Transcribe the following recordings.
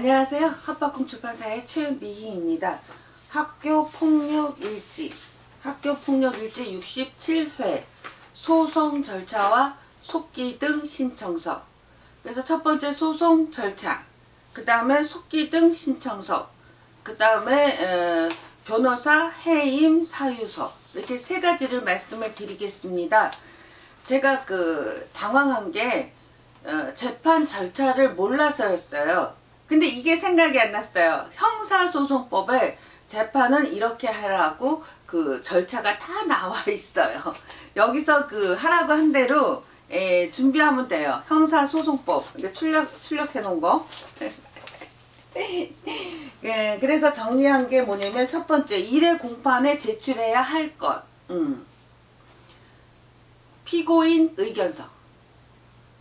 안녕하세요. 합박공 출판사의 최미희입니다. 학교폭력일지 67회 소송 절차와 속기 등 신청서. 그래서 첫 번째 소송 절차, 그 다음에 속기 등 신청서, 그 다음에 변호사 해임 사유서, 이렇게 세 가지를 말씀을 드리겠습니다. 제가 당황한 게 재판 절차를 몰라서였어요. 근데 이게 생각이 안 났어요. 형사소송법에 재판은 이렇게 하라고 절차가 다 나와 있어요. 여기서 하라고 한 대로 준비하면 돼요. 형사소송법. 이게 출력해 놓은 거. 예, 그래서 정리한 게 뭐냐면, 첫 번째, 1회 공판에 제출해야 할 것. 피고인 의견서.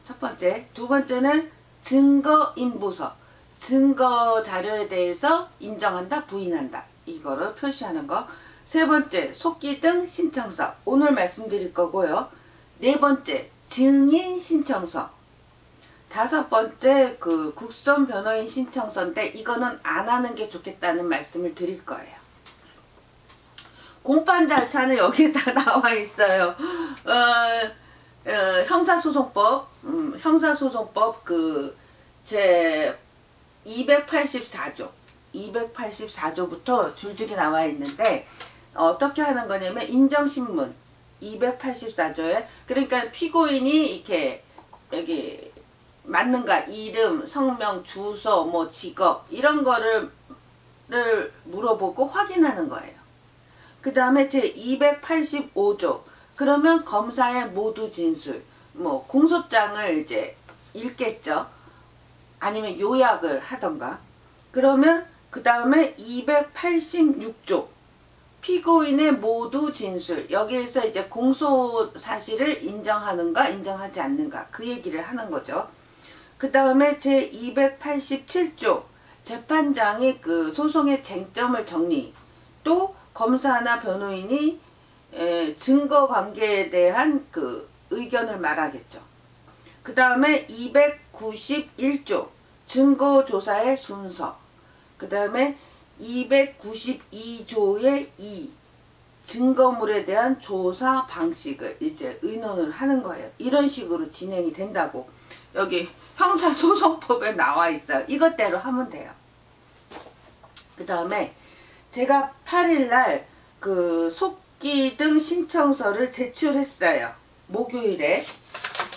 첫 번째. 두 번째는 증거인보서. 증거 자료에 대해서 인정한다, 부인한다. 이거를 표시하는 거. 세 번째, 속기 등 신청서. 오늘 말씀드릴 거고요. 네 번째, 증인 신청서. 다섯 번째, 국선 변호인 신청서인데 이거는 안 하는 게 좋겠다는 말씀을 드릴 거예요. 공판 절차는 여기에 다 나와 있어요. 형사소송법, 제 284조부터 줄줄이 나와 있는데, 어떻게 하는 거냐면, 인정신문 284조에, 그러니까 피고인이 이렇게 여기 맞는가, 이름, 성명, 주소, 뭐 직업 이런 거를 물어보고 확인하는 거예요. 그 다음에 제 285조, 그러면 검사의 모두 진술, 뭐 공소장을 이제 읽겠죠. 아니면 요약을 하던가. 그러면 그 다음에 286조, 피고인의 모두 진술. 여기에서 이제 공소 사실을 인정하는가 인정하지 않는가, 그 얘기를 하는 거죠. 그 다음에 제 287조, 재판장이 소송의 쟁점을 정리, 또 검사나 변호인이 증거 관계에 대한 의견을 말하겠죠. 그 다음에 291조, 증거조사의 순서. 그 다음에 292조의 2, 증거물에 대한 조사 방식을 이제 의논을 하는 거예요. 이런 식으로 진행이 된다고 여기 형사소송법에 나와 있어요. 이것대로 하면 돼요. 그 다음에 제가 8일날 속기 등 신청서를 제출했어요. 목요일에.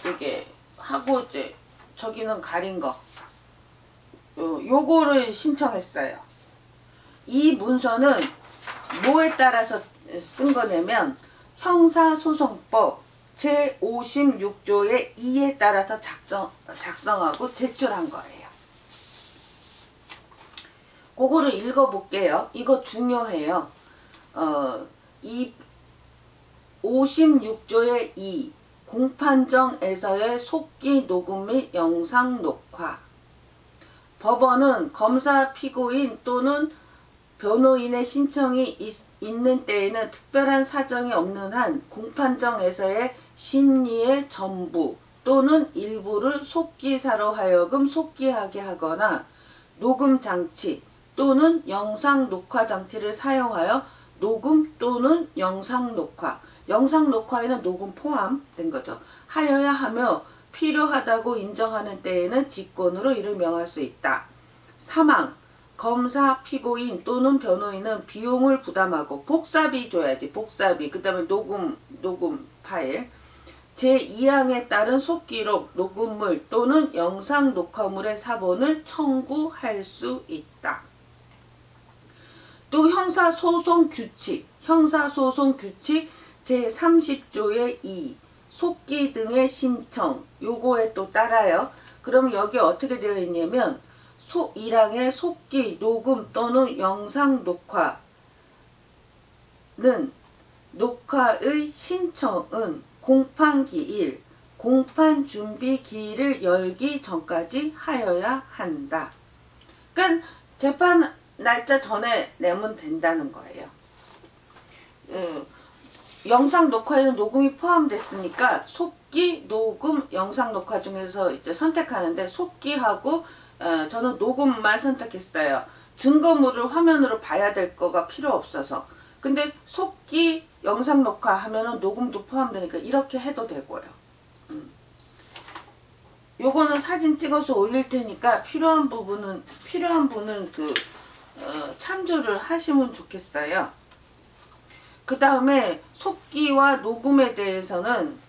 이게 하고 이제 저기는 가린 거, 요거를 신청했어요. 이 문서는 뭐에 따라서 쓴 거냐면, 형사소송법 제56조의 2에 따라서 작성하고 제출한 거예요. 그거를 읽어볼게요. 이거 중요해요. 이 56조의 2, 공판정에서의 속기 녹음 및 영상 녹화. 법원은 검사, 피고인 또는 변호인의 신청이 있는 때에는 특별한 사정이 없는 한 공판정에서의 심리의 전부 또는 일부를 속기사로 하여금 속기하게 하거나, 녹음장치 또는 영상 녹화 장치를 사용하여 녹음 또는 영상 녹화, 영상 녹화에는 녹음 포함된 거죠, 하여야 하며 필요하다고 인정하는 때에는 직권으로 이를 명할 수 있다. 사망, 검사, 피고인 또는 변호인은 비용을 부담하고, 복사비 줘야지, 복사비. 그 다음에 녹음 파일. 제2항에 따른 속기록, 녹음물 또는 영상 녹화물의 사본을 청구할 수 있다. 또 형사소송 규칙 제30조의 2, 속기 등의 신청, 요거에 또 따라요. 그럼 여기 어떻게 되어 있냐면, 1항의 속기, 녹음 또는 영상 녹화는, 녹화의 신청은 공판기일, 공판준비기일을 열기 전까지 하여야 한다. 그러니까 재판 날짜 전에 내면 된다는 거예요. 영상 녹화에는 녹음이 포함됐으니까 속기, 녹음, 영상 녹화 중에서 이제 선택하는데, 속기하고 저는 녹음만 선택했어요. 증거물을 화면으로 봐야 될 거가 필요 없어서. 근데 속기 영상 녹화하면은 녹음도 포함되니까 이렇게 해도 되고요. 요거는 사진 찍어서 올릴 테니까 필요한 분은 참조를 하시면 좋겠어요. 그 다음에 속기와 녹음에 대해서는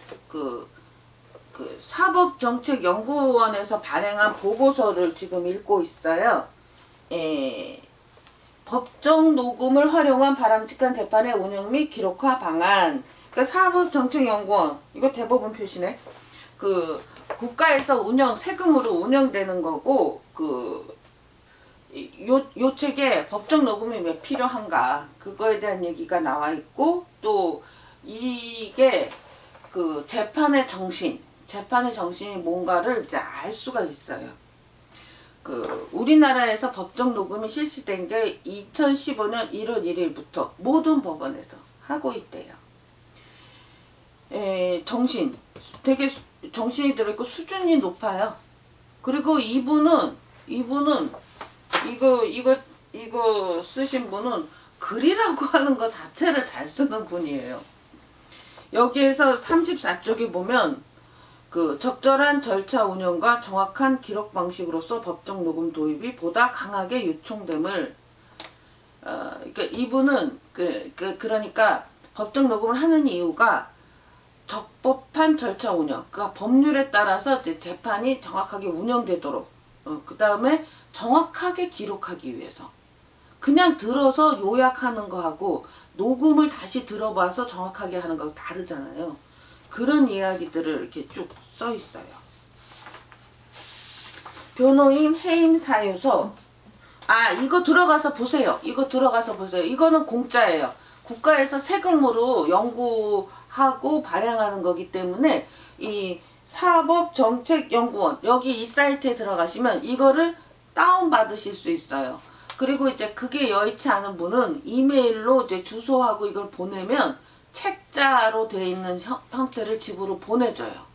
사법정책연구원에서 발행한 보고서를 지금 읽고 있어요. 법정 녹음을 활용한 바람직한 재판의 운영 및 기록화 방안. 그러니까 사법정책연구원, 이거 대법원 표시네. 국가에서 세금으로 운영되는 거고, 요 책에 법정 녹음이 왜 필요한가, 그거에 대한 얘기가 나와 있고, 또 이게 재판의 정신이 뭔가를 이제 알 수가 있어요. 우리나라에서 법정 녹음이 실시된 게 2015년 1월 1일부터 모든 법원에서 하고 있대요. 되게 정신이 들어있고 수준이 높아요. 그리고 이분은 이거 쓰신 분은 글이라고 하는 것 자체를 잘 쓰는 분이에요. 여기에서 34쪽에 보면 적절한 절차 운영과 정확한 기록 방식으로서 법정 녹음 도입이 보다 강하게 요청됨을, 그러니까 이분은 그러니까 법정 녹음을 하는 이유가 적법한 절차 운영, 그러니까 법률에 따라서 이제 재판이 정확하게 운영되도록, 그 다음에 정확하게 기록하기 위해서. 그냥 들어서 요약하는 거하고 녹음을 다시 들어봐서 정확하게 하는 거 다르잖아요. 그런 이야기들을 이렇게 쭉 써 있어요. 변호인 해임 사유서. 이거 들어가서 보세요. 이거는 공짜예요. 국가에서 세금으로 연구하고 발행하는 거기 때문에 이 사법정책연구원, 여기 이 사이트에 들어가시면 이거를 다운받으실 수 있어요. 그리고 이제 그게 여의치 않은 분은 이메일로 이제 주소하고 이걸 보내면 책자로 되어 있는 형태를 집으로 보내줘요.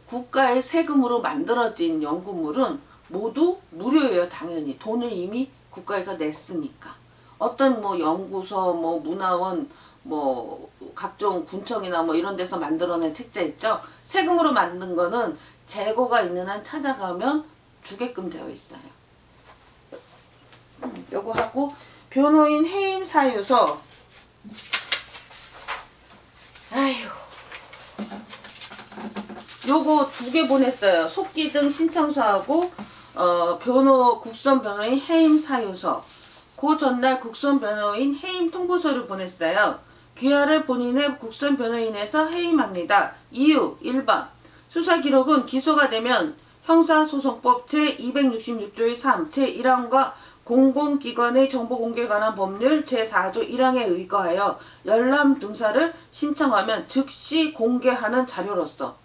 국가의 세금으로 만들어진 연구물은 모두 무료예요. 당연히 돈을 이미 국가에서 냈으니까. 어떤 연구소, 문화원, 각종 군청이나 이런 데서 만들어낸 책자 있죠. 세금으로 만든 거는 재고가 있는 한 찾아가면 주게끔 되어 있어요. 요거 하고 변호인 해임 사유서. 요거 2개 보냈어요. 속기 등 신청서하고 국선 변호인 해임 사유서. 그 전날 국선 변호인 해임 통보서를 보냈어요. 귀하를 본인의 국선 변호인에서 해임합니다. 이유 1번 수사 기록은 기소가 되면 형사소송법 제266조의 3, 제1항과 공공기관의 정보공개에 관한 법률 제4조 1항에 의거하여 열람 등사를 신청하면 즉시 공개하는 자료로서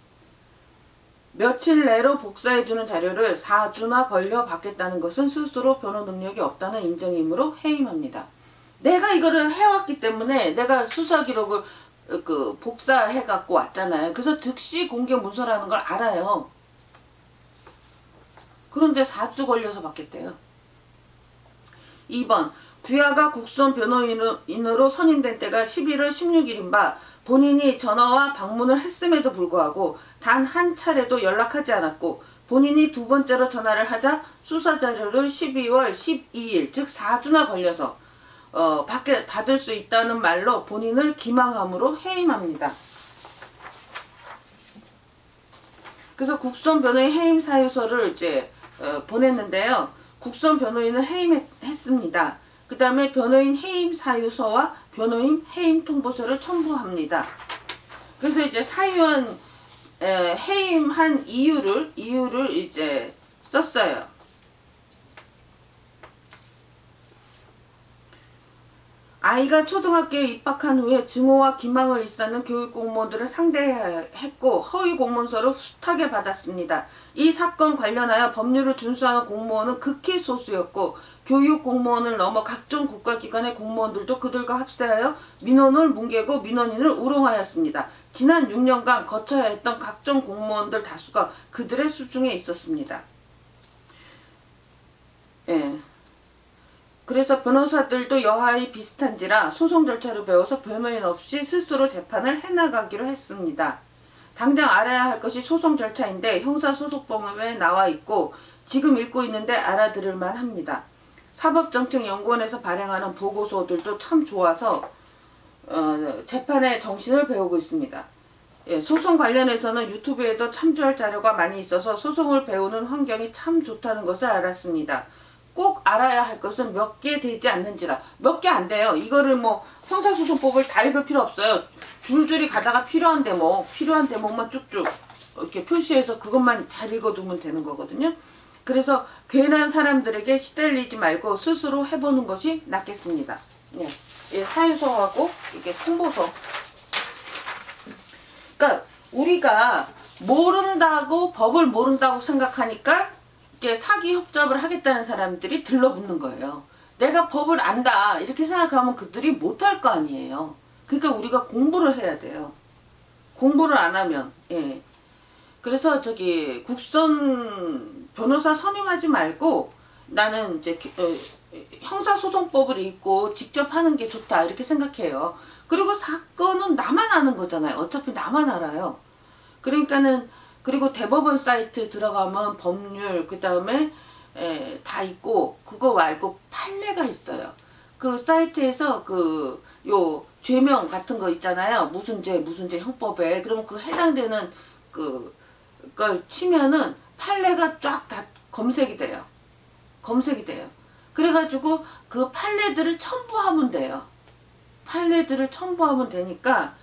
며칠 내로 복사해주는 자료를 4주나 걸려 받겠다는 것은 스스로 변호 능력이 없다는 인정이므로 해임합니다. 내가 이거를 해왔기 때문에 내가 수사 기록을 복사해갖고 왔잖아요. 그래서 즉시 공개 문서라는 걸 알아요. 그런데 4주 걸려서 받겠대요. 2번 귀하가 국선 변호인으로 선임된 때가 11월 16일인 바 본인이 전화와 방문을 했음에도 불구하고 단 한 차례도 연락하지 않았고 본인이 2번째로 전화를 하자 수사자료를 12월 12일 즉 4주나 걸려서 받을 수 있다는 말로 본인을 기망함으로 해임합니다. 그래서 국선 변호인 해임 사유서를 이제 보냈는데요. 국선 변호인은 해임했습니다. 그 다음에 변호인 해임 사유서와 변호인 해임 통보서를 첨부합니다. 그래서 이제 해임한 이유를 이제 썼어요. 아이가 초등학교에 입학한 후에 증오와 기망을 일삼는 교육공무원들을 상대했고 허위 공문서를 숱하게 받았습니다. 이 사건 관련하여 법률을 준수하는 공무원은 극히 소수였고 교육공무원을 넘어 각종 국가기관의 공무원들도 그들과 합세하여 민원을 뭉개고 민원인을 우롱하였습니다. 지난 6년간 거쳐야 했던 각종 공무원들 다수가 그들의 수중에 있었습니다. 예. 그래서 변호사들도 여하의 비슷한지라 소송 절차를 배워서 변호인 없이 스스로 재판을 해나가기로 했습니다. 당장 알아야 할 것이 소송 절차인데 형사소송법에 나와 있고 지금 읽고 있는데 알아들을만 합니다. 사법정책연구원에서 발행하는 보고서들도 참 좋아서 재판의 정신을 배우고 있습니다. 예, 소송 관련해서는 유튜브에도 참조할 자료가 많이 있어서 소송을 배우는 환경이 참 좋다는 것을 알았습니다. 꼭 알아야 할 것은 몇 개 되지 않는지라. 몇 개 안 돼요. 이거를 뭐 형사소송법을 다 읽을 필요 없어요. 줄줄이 가다가 필요한 대목만 쭉쭉 이렇게 표시해서 그것만 잘 읽어두면 되는 거거든요. 그래서 괜한 사람들에게 시달리지 말고 스스로 해보는 것이 낫겠습니다. 예, 예, 사유서하고 이게 홍보서. 그러니까 우리가 모른다고 법을 모른다고 생각하니까 이게 사기 협잡을 하겠다는 사람들이 들러붙는 거예요. 내가 법을 안다 이렇게 생각하면 그들이 못할 거 아니에요. 그러니까 우리가 공부를 해야 돼요. 공부를 안 하면. 예. 그래서 저기 국선 변호사 선임하지 말고 나는 이제 형사소송법을 읽고 직접 하는 게 좋다 이렇게 생각해요. 그리고 사건은 나만 아는 거잖아요. 어차피 나만 알아요. 그러니까는 그리고 대법원 사이트 들어가면 법률 그 다음에 다 있고 그거 말고 판례가 있어요. 그 사이트에서 그 요 죄명 같은 거 있잖아요. 무슨 죄 형법에 그러면 그 해당되는 그걸 치면은 판례가 쫙 다 검색이 돼요. 그래가지고 그 판례들을 첨부하면 돼요. 판례들을 첨부하면 되니까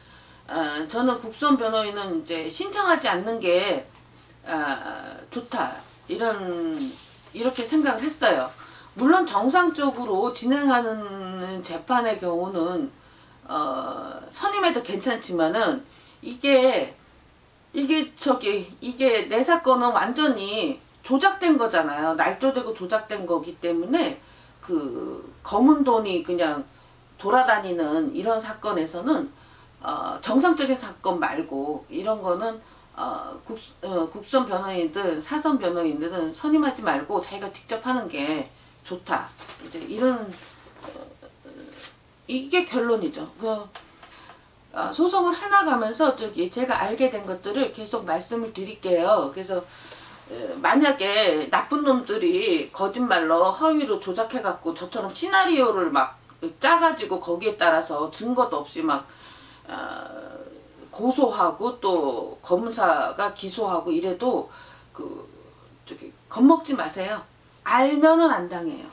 저는 국선 변호인은 이제 신청하지 않는 게 좋다 이렇게 생각을 했어요. 물론 정상적으로 진행하는 재판의 경우는 선임해도 괜찮지만은 이게 내 사건은 완전히 조작된 거잖아요. 날조되고 조작된 거기 때문에 그 검은 돈이 그냥 돌아다니는 이런 사건에서는 정상적인 사건 말고 이런 거는 국선 변호인든 사선 변호인든 선임하지 말고 자기가 직접 하는 게 좋다. 이제 이런 이게 결론이죠. 소송을 해나가면서 제가 알게 된 것들을 계속 말씀을 드릴게요. 그래서 만약에 나쁜 놈들이 거짓말로 허위로 조작해갖고 저처럼 시나리오를 막 짜가지고 거기에 따라서 증거도 없이 막 고소하고 또 검사가 기소하고 이래도 겁먹지 마세요. 알면은 안 당해요.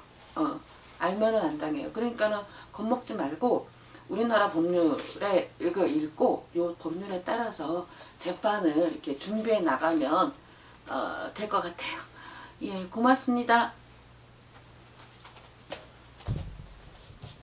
알면은 안 당해요. 그러니까는 겁먹지 말고 우리나라 법률에 이거 읽고 요 법률에 따라서 재판을 이렇게 준비해 나가면 될 것 같아요. 예, 고맙습니다.